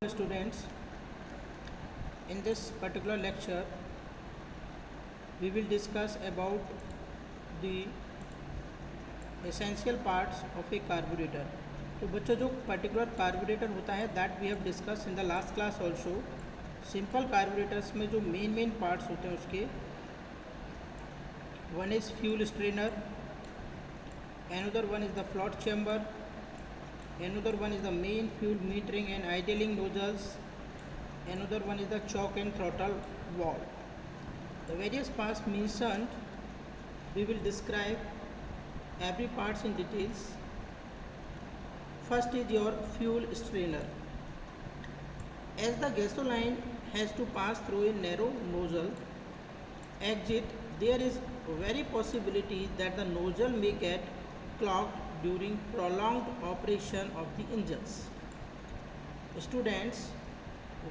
Students, in this particular lecture we will discuss about the essential parts of a carburetor. तो बच्चों जो particular carburettor होता है that we have discuss in the last class also. Simple carburettors में जो main parts होते हैं उसके, one is fuel strainer, another one is the float chamber, another one is the main fuel metering and idling nozzles, another one is the choke and throttle valve. The various parts mentioned, we will describe every parts in details. First is your fuel strainer. As the gasoline has to pass through a narrow nozzle exit, there is very possibility that the nozzle may get clogged during prolonged operation of the engines. Students,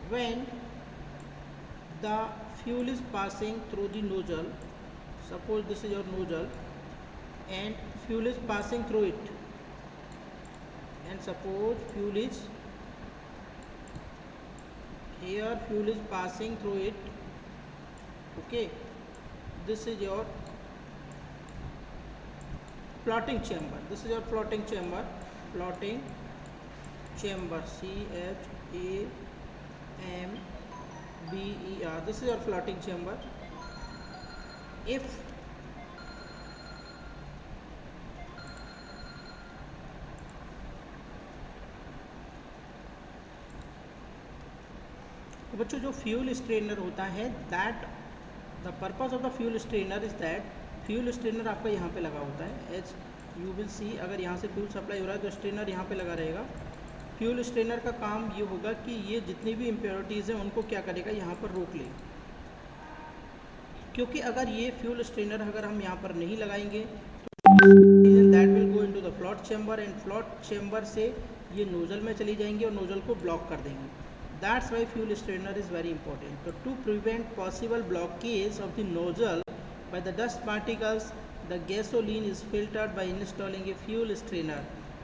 when the fuel is passing through the nozzle, suppose this is your nozzle and fuel is passing through it, and suppose fuel is here, fuel is passing through it. Okay, this is your floating chamber. This is your floating chamber. Floating chamber, CHAMBER. This is your floating chamber. If तो बच्चों जो fuel strainer होता है that the purpose of the fuel strainer is that fuel strainer आपका यहाँ पे लगा होता है. एज यू विल सी, अगर यहाँ से फ्यूल सप्लाई हो रहा है तो स्ट्रेनर यहाँ पे लगा रहेगा. फ्यूल स्ट्रेनर का काम ये होगा कि ये जितनी भी इम्प्योरिटीज़ हैं उनको क्या करेगा, यहाँ पर रोक ले. क्योंकि अगर ये फ्यूल स्ट्रेनर अगर हम यहाँ पर नहीं लगाएंगे तो that will go into the float chamber, and float chamber से ये नोजल में चली जाएंगी और नोजल को ब्लॉक कर देंगी. That's why fuel strainer is very important. So to prevent possible blockage of the nozzle by the dust particles, the gasoline is filtered by installing a fuel strainer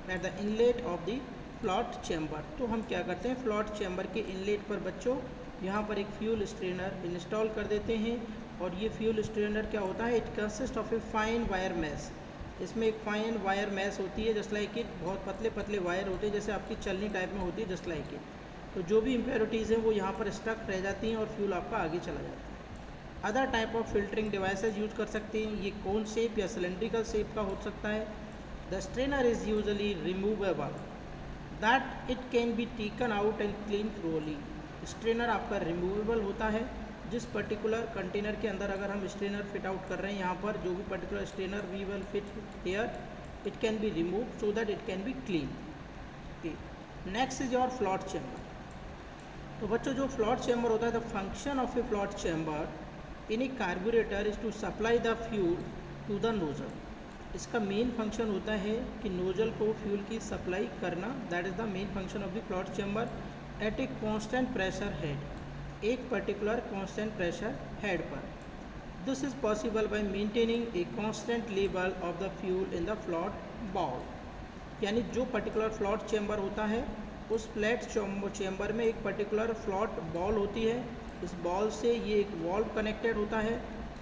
at the inlet of the float chamber. तो हम क्या करते हैं, float chamber के inlet पर बच्चों यहाँ पर एक फ्यूल स्ट्रेनर इंस्टॉल कर देते हैं. और ये फ्यूल स्ट्रेनर क्या होता है, it consist of a fine wire mesh. इसमें एक फाइन वायर मैश होती है, जस्ट लाइक इट, बहुत पतले पतले वायर होते हैं जैसे आपकी चलनी टाइप में होती है, जस्ट लाइक इट. तो जो भी इम्प्योरिटीज़ हैं वो यहाँ पर स्टक रह जाती हैं और फ्यूल आपका आगे चला जाता है. Other type of filtering devices use कर सकते हैं. ये कोन शेप या सिलेंड्रिकल शेप का हो सकता है. The strainer is usually removable that it can be taken out and clean thoroughly. Strainer आपका रिमूवेबल होता है. जिस पर्टिकुलर कंटेनर के अंदर अगर हम स्ट्रेनर फिट आउट कर रहे हैं, यहाँ पर जो भी particular strainer we will fit here, it can be remove so that it can be clean. Next is your float chamber. तो बच्चों जो फ्लोट चैम्बर होता है, the function of a float chamber in a carburettor is to supply the fuel to the nozzle. इसका main function होता है कि nozzle को फ्यूल की सप्लाई करना. That is the main function of the float chamber eight a constant pressure head, एक particular constant pressure head पर. This is possible by maintaining a constant level of the fuel in the float bowl. यानी जो particular float chamber होता है उस flat chamber में एक particular float ball होती है. इस बॉल से ये एक वॉल्व कनेक्टेड होता है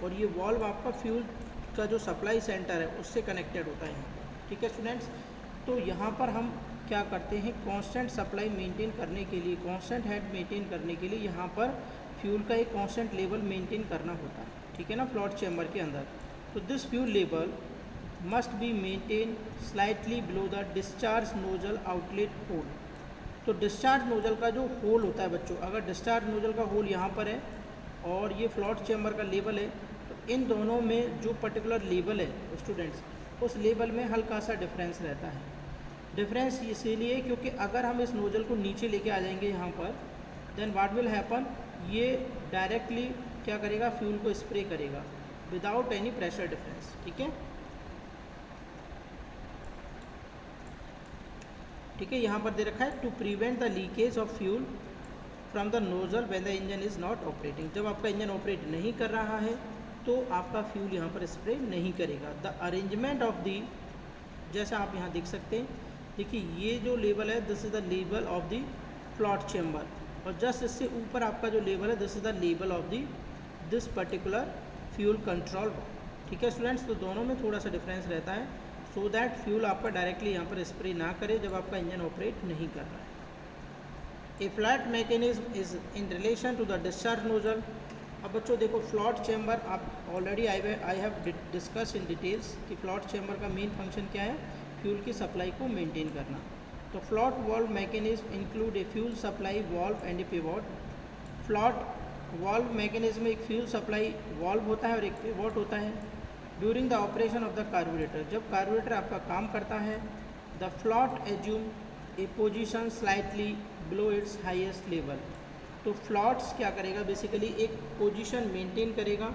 और ये वॉल्व आपका फ्यूल का जो सप्लाई सेंटर है उससे कनेक्टेड होता है. ठीक है स्टूडेंट्स, तो यहाँ पर हम क्या करते हैं, कांस्टेंट सप्लाई मेंटेन करने के लिए, कांस्टेंट हेड मेंटेन करने के लिए यहाँ पर फ्यूल का एक कांस्टेंट लेवल मेंटेन करना होता है. ठीक है ना, फ्लोट चैम्बर के अंदर. तो this fuel level must be maintain slightly below the discharge nozzle outlet hole. तो डिस्चार्ज नोजल का जो होल होता है बच्चों, अगर डिस्चार्ज नोजल का होल यहाँ पर है और ये फ्लोट चैम्बर का लेवल है, तो इन दोनों में जो पर्टिकुलर लेवल है स्टूडेंट्स, उस लेवल में हल्का सा डिफरेंस रहता है. डिफरेंस इसीलिए क्योंकि अगर हम इस नोजल को नीचे लेके आ जाएंगे यहाँ पर, देन व्हाट विल हैपन, ये डायरेक्टली क्या करेगा, फ्यूल को स्प्रे करेगा विदाउट एनी प्रेशर डिफरेंस. ठीक है, ठीक है, यहाँ पर दे रखा है to prevent the leakage of fuel from the nozzle when the engine is not operating. जब आपका इंजन ऑपरेट नहीं कर रहा है तो आपका फ्यूल यहाँ पर स्प्रे नहीं करेगा. द अरेंजमेंट ऑफ दी, जैसा आप यहाँ देख सकते हैं, देखिए ये जो लेवल है, this is the level of the float chamber, और जस्ट इससे ऊपर आपका जो लेबल है दिस इज़ द लेबल of the this particular fuel control. ठीक है स्टूडेंट्स, तो दोनों में थोड़ा सा डिफरेंस रहता है, सो दैट फ्यूल आपका डायरेक्टली यहाँ पर स्प्रे ना करे जब आपका इंजन ऑपरेट नहीं कर रहा है। A float mechanism is in relation to the discharge nozzle. अब बच्चों देखो फ्लॉट चैम्बर आप already I have discuss in details कि फ्लॉट चैम्बर का मेन फंक्शन क्या है, फ्यूल की सप्लाई को मेंटेन करना। तो float valve mechanism include a fuel supply valve and a pivot. Float valve mechanism में एक फ्यूल सप्लाई वाल्व होता है और एक पिवोट होता है। During the operation of the carburettor, जब कार्बोरेटर आपका काम करता है, the float assume a position slightly below its highest level. तो फ्लॉट्स क्या करेगा, बेसिकली एक पोजीशन मेंटेन करेगा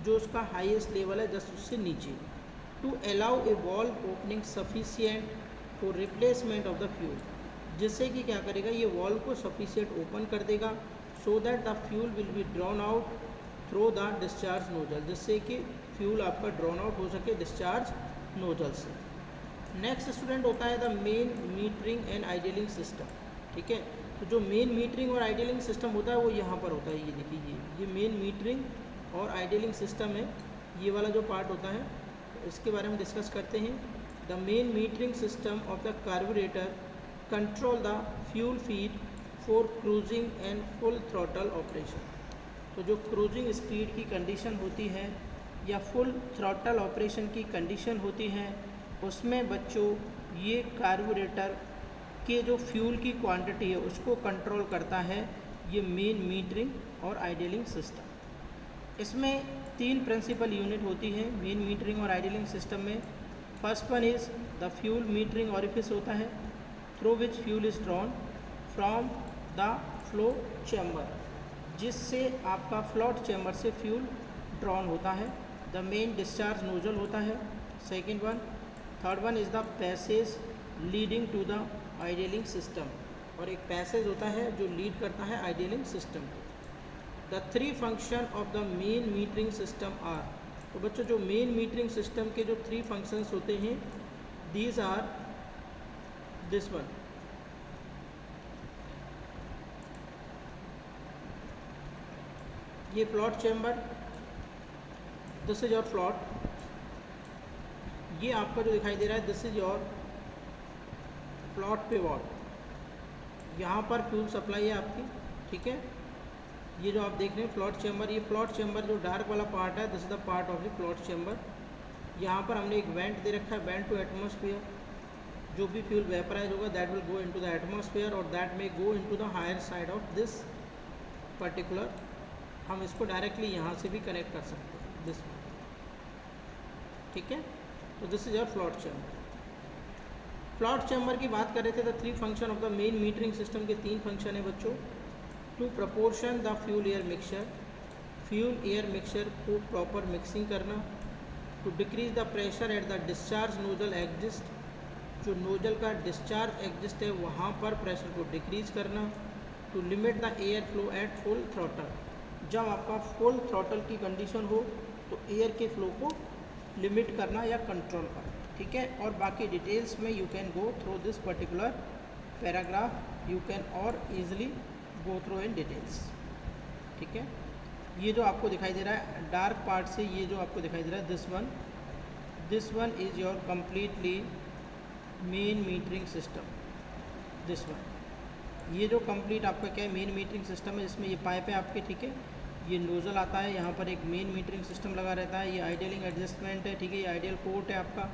जो उसका हाईएस्ट लेवल है जस्ट उससे नीचे, to allow a valve opening sufficient for replacement of the fuel, जिससे कि क्या करेगा ये वॉल्व को सफिशिएंट ओपन कर देगा so that the fuel will be drawn out through the discharge nozzle, जिससे कि फ्यूल आपका ड्रॉन आउट हो सके डिस्चार्ज नोजल से। नेक्स्ट स्टूडेंट होता है the main metering and idling system. ठीक है, तो जो मेन मीटरिंग और आइडियलिंग सिस्टम होता है वो यहाँ पर होता है, ये देखिए ये मेन मीटरिंग और आइडियलिंग सिस्टम है, ये वाला जो पार्ट होता है तो इसके बारे में डिस्कस करते हैं। The main metering system of the carburettor control the fuel feed for cruising and full throttle operation. तो जो क्रूजिंग स्पीड की कंडीशन होती है या फुल थ्रॉटल ऑपरेशन की कंडीशन होती है, उसमें बच्चों ये कार्बोरेटर के जो फ्यूल की क्वांटिटी है उसको कंट्रोल करता है ये मेन मीटरिंग और आइडियलिंग सिस्टम। इसमें 3 प्रिंसिपल यूनिट होती है मेन मीटरिंग और आइडियलिंग सिस्टम में। First one is the fuel metering orifice होता है through which fuel is drawn from the flow chamber, जिससे आपका फ्लॉट चैम्बर से फ्यूल ड्रॉन होता है। द मेन डिस्चार्ज नोजल होता है second one. Third one is the passage leading to the idling system, और एक पैसेज होता है जो लीड करता है आइडियलिंग सिस्टम को। The 3 function of the main metering system are, तो बच्चों जो मेन मीटरिंग सिस्टम के जो 3 फंक्शंस होते हैं दीज आर दिस वन। ये float chamber, this is your float, ये आपका जो दिखाई दे रहा है this is your float pivot, यहाँ पर फ्यूल सप्लाई है आपकी। ठीक है, ये जो आप देख रहे हैं फ्लॉट चैम्बर, ये फ्लॉट चैम्बर जो डार्क वाला पार्ट है this is the part of the float chamber. यहाँ पर हमने एक वेंट दे रखा है, वेंट टू एटमॉस्फेयर, जो भी फ्यूल वेपराइज होगा that will go into the atmosphere और that may go into the higher side of this particular. हम इसको डायरेक्टली यहाँ से भी कनेक्ट कर सकते हैं दिस। ठीक है, तो this is your float chamber. Float chamber की बात कर रहे थे, the 3 function of the main metering system के 3 फंक्शन है बच्चों। To proportion the fuel air mixture, fuel air mixture को प्रॉपर मिक्सिंग करना। To decrease the pressure at the discharge nozzle exist, जो नोजल का डिस्चार्ज एग्जिस्ट है वहाँ पर प्रेशर को डिक्रीज करना। To limit the air flow at full throttle, जब आपका फुल थ्रॉटल की कंडीशन हो तो एयर के फ्लो को लिमिट करना या कंट्रोल करना। ठीक है, और बाकी डिटेल्स में you can go through this particular paragraph, you can और easily go through in details. ठीक है, ये जो आपको दिखाई दे रहा है डार्क पार्ट से, ये जो आपको दिखाई दे रहा है this one is your completely main metering system. This one, ये जो कंप्लीट आपका क्या है मेन मीटरिंग सिस्टम है, इसमें ये पाइप है आपके। ठीक है, ये नोज़ल आता है, यहाँ पर एक मेन मीटरिंग सिस्टम लगा रहता है, ये आइडियलिंग एडजस्टमेंट है। ठीक है, ये आइडियल पोर्ट है आपका,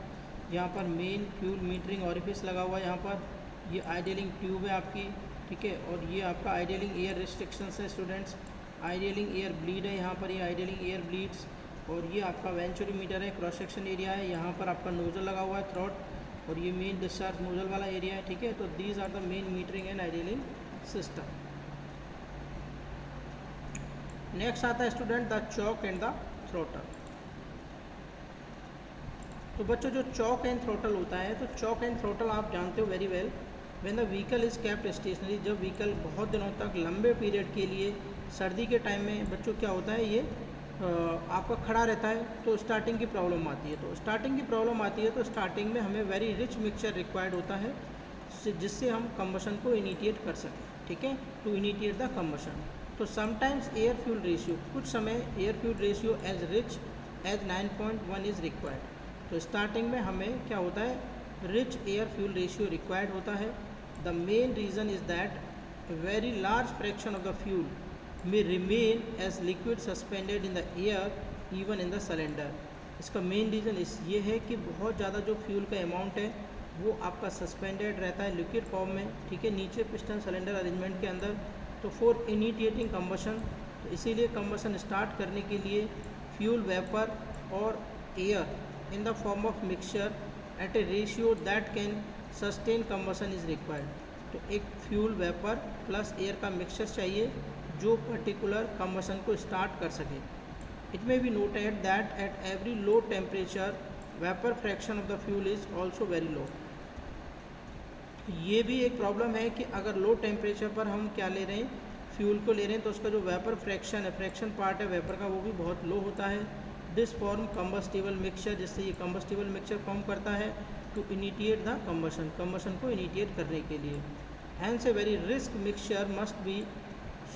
यहाँ पर मेन फ्यूल मीटरिंग ऑरिफिस लगा हुआ है, यहाँ पर ये आइडियलिंग ट्यूब है आपकी। ठीक है, और ये आपका आइडियलिंग एयर रिस्ट्रिक्शंस है स्टूडेंट्स, आइडियलिंग एयर ब्लीड है यहाँ पर, ये आइडियलिंग एयर ब्लीड्स, और ये आपका वेंचुरीमीटर है, क्रॉस सेक्शन एरिया है, यहाँ पर आपका नोज़ल लगा हुआ है थ्रॉट, और ये मेन डिस्चार्ज नोजल वाला एरिया है। ठीक है, तो these are the main metering and idling system. Next आता है student the choke and the throttle. तो बच्चों जो चॉक एंड थ्रोटल होता है, तो चॉक एंड थ्रोटल आप जानते हो very well, when the vehicle is kept stationary, जब व्हीकल बहुत दिनों तक लंबे पीरियड के लिए, सर्दी के टाइम में बच्चों क्या होता है ये आपका खड़ा रहता है, तो स्टार्टिंग की प्रॉब्लम आती है। तो स्टार्टिंग की प्रॉब्लम आती है तो स्टार्टिंग में हमें वेरी रिच मिक्सचर रिक्वायर्ड होता है जिससे हम कंबशन को इनिशिएट कर सकें। ठीक है, टू इनिशिएट द कम्बशन। तो समटाइम्स एयर फ्यूल रेशियो, कुछ समय air fuel ratio as rich as 9.1 is required. तो स्टार्टिंग में हमें क्या होता है, rich air fuel ratio required होता है। The main reason is that very large fraction of the fuel may remain as liquid suspended in the air even in the cylinder। इसका main reason ये है कि बहुत ज़्यादा जो फ्यूल का अमाउंट है वो आपका सस्पेंडेड रहता है लिक्विड फॉर्म में, ठीक है, नीचे पिस्टन सिलेंडर अरेंजमेंट के अंदर। तो फॉर इनिशिएटिंग कम्बशन, तो इसीलिए कम्बशन स्टार्ट करने के लिए फ्यूल वेपर और air in the form of mixture eight A ratio that can sustain combustion is required. तो एक फ्यूल वेपर प्लस एयर का मिक्सचर चाहिए जो पर्टिकुलर कम्बशन को स्टार्ट कर सके। It may be noted that at every low temperature vapour fraction of the fuel is also very low. ये भी एक प्रॉब्लम है कि अगर लो टेम्परेचर पर हम क्या ले रहे हैं, फ्यूल को ले रहे हैं, तो उसका जो वेपर फ्रैक्शन है, फ्रैक्शन पार्ट है वेपर का, वो भी बहुत लो होता है। दिस फॉर्म कम्बस्टिबल मिक्सचर, जिससे ये कम्बस्टिबल मिक्सचर फॉर्म करता है to initiate the combustion, combustion को इनिशिएट करने के लिए। Hence a very rich mixture must be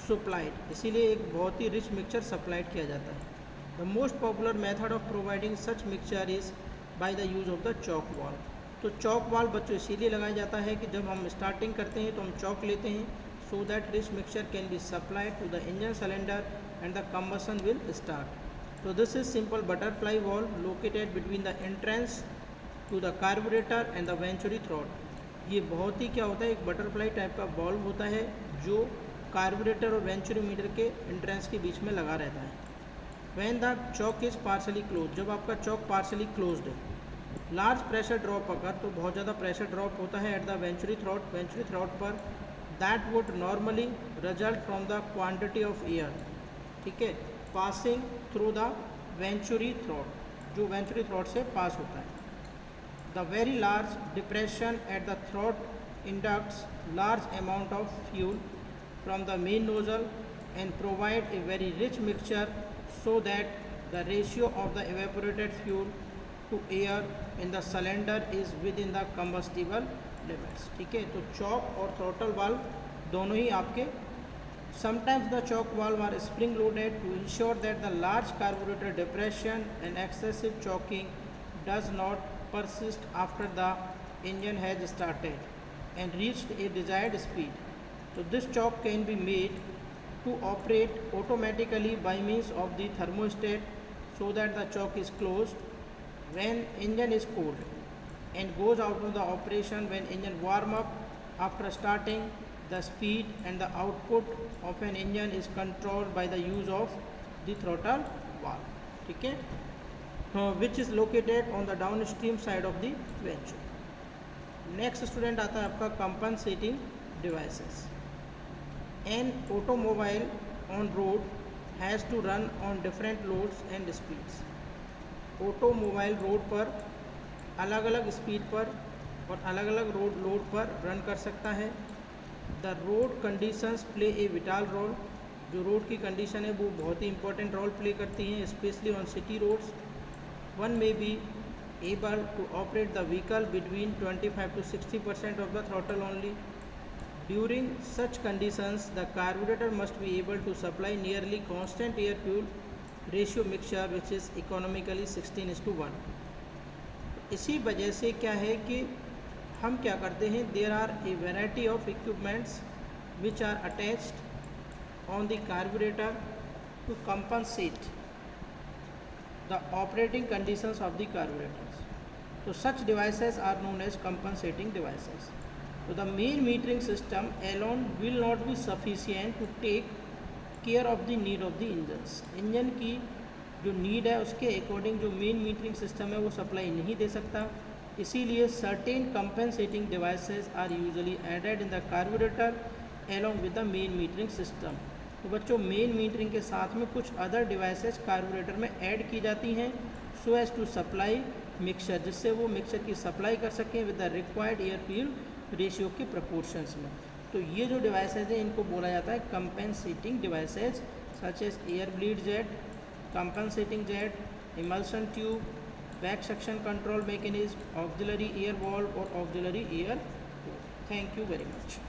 supplied, इसीलिए एक बहुत ही रिच मिक्सचर सप्लाइड किया जाता है। The most popular method of providing such mixture is by the use of the chalk valve. तो चॉक वाल्व बच्चों इसीलिए लगाया जाता है कि जब हम स्टार्टिंग करते हैं तो हम चॉक लेते हैं, so that rich mixture can be supplied to the engine cylinder and the combustion will start. तो this is simple butterfly valve located between the entrance to the carburettor and the venturi throat. ये बहुत ही क्या होता है, एक butterfly type का valve होता है जो कार्बोरेटर और वेंचुरीमीटर के एंट्रेंस के बीच में लगा रहता है। When the chalk is partially close, जब आपका चॉक पार्शली क्लोज्ड है। लार्ज प्रेशर ड्रॉप, अगर तो बहुत ज़्यादा प्रेशर ड्रॉप होता है एट द वेंचुरी थ्रॉट पर, that would normally result from the quantity of air, ठीक है, passing through the venturi throat, जो वेंचुरी थ्रॉट से पास होता है। The very large depression at the throat inducts large amount of fuel from the main nozzle and provide a very rich mixture so that the ratio of the evaporated fuel to air in the cylinder is within the combustible limits। ठीक है, तो chalk और throttle valve दोनों ही आपके, sometimes the choke valve are spring loaded to ensure that the large carburetor depression and excessive choking does not persist after the engine has started and reached a desired speed। So this choke can be made to operate automatically by means of the thermostat so that the choke is closed when engine is cooled and goes out of the operation when engine warm up। After starting, the speed and the output of an engine is controlled by the use of the throttle valve, ठीक है, which is located on the downstream side of the venture। Next student आता है आपका compensating devices. An automobile on road has to run on different loads and speeds। Automobile road पर अलग अलग speed पर और अलग अलग लोड पर रन कर सकता है। The road conditions play a vital role, जो रोड की कंडीशन है वो बहुत ही इंपॉर्टेंट रोल प्ले करती हैं, specially on city roads. One may be able to operate the vehicle between 25 to 60% of the throttle only। During such conditions, the carburetor must be able to supply nearly constant air fuel ratio mixture which is economically 16:1। इसी वजह से क्या है कि हम क्या करते हैं, there are a variety of equipments which are attached on the carburetor to compensate the operating conditions of the carburetors। So such devices are known as compensating devices। So the main metering system alone will not be sufficient to take care of the need of the engines। Engine की जो need है उसके according जो main metering system है वो supply नहीं दे सकता, इसीलिए certain compensating devices are usually added in the carburettor along with the main metering system. तो बच्चों मेन मीटरिंग के साथ में कुछ अदर डिवाइसेस कार्बोरेटर में ऐड की जाती हैं so as to supply mixture, जिससे वो मिक्सचर की सप्लाई कर सकें with the required air fuel ratio के प्रपोर्शंस में। तो ये जो डिवाइसेज हैं इनको बोला जाता है compensating devices, such as air bleed jet, compensating jet, emulsion tube, back suction control mechanism, auxiliary air valve और auxiliary air. Thank you very much.